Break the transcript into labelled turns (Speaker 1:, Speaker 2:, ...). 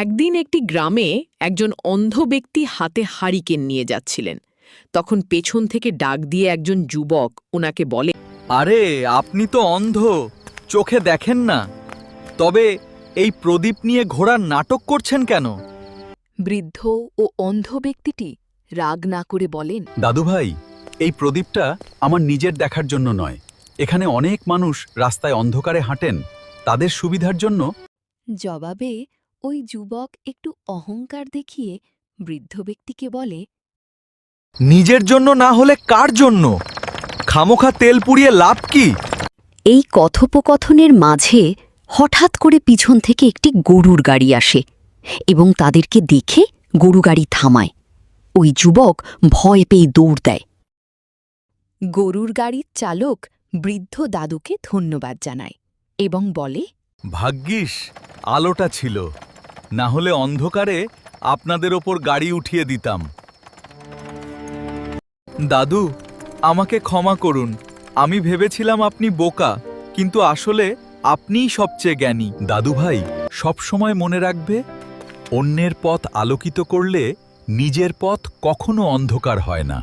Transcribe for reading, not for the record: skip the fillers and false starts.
Speaker 1: একদিন একটি গ্রামে একজন অন্ধ ব্যক্তি হাতে হারিকেন নিয়ে যাচ্ছিলেন। তখন পেছন থেকে ডাক দিয়ে একজন যুবক ওনাকে বলে,
Speaker 2: আরে আপনি তো অন্ধ, চোখে দেখেন না, তবে এই প্রদীপ নিয়ে ঘোড়ার নাটক করছেন কেন?
Speaker 3: বৃদ্ধ ও অন্ধ ব্যক্তিটি রাগ না করে বলেন,
Speaker 4: দাদু ভাই, এই প্রদীপটা আমার নিজের দেখার জন্য নয়। এখানে অনেক মানুষ রাস্তায় অন্ধকারে হাঁটেন, তাদের সুবিধার জন্য।
Speaker 3: জবাবে ওই যুবক একটু অহংকার দেখিয়ে বৃদ্ধ ব্যক্তিকে বলে,
Speaker 2: নিজের জন্য না হলে কার জন্য? খামোখা তেল পুড়িয়ে লাভ কি?
Speaker 3: এই কথোপকথনের মাঝে হঠাৎ করে পিছন থেকে একটি গরুর গাড়ি আসে এবং তাদেরকে দেখে গরু গাড়ি থামায়। ওই যুবক ভয় পেয়ে দৌড় দেয়। গরুর গাড়ির চালক বৃদ্ধ দাদুকে ধন্যবাদ জানায় এবং বলে,
Speaker 2: ভাগ্যিস আলোটা ছিল, না হলে অন্ধকারে আপনাদের ওপর গাড়ি উঠিয়ে দিতাম। দাদু, আমাকে ক্ষমা করুন, আমি ভেবেছিলাম আপনি বোকা, কিন্তু আসলে আপনিই সবচেয়ে জ্ঞানী।
Speaker 4: দাদু ভাই, সব সময় মনে রাখবে, অন্যের পথ আলোকিত করলে নিজের পথ কখনো অন্ধকার হয় না।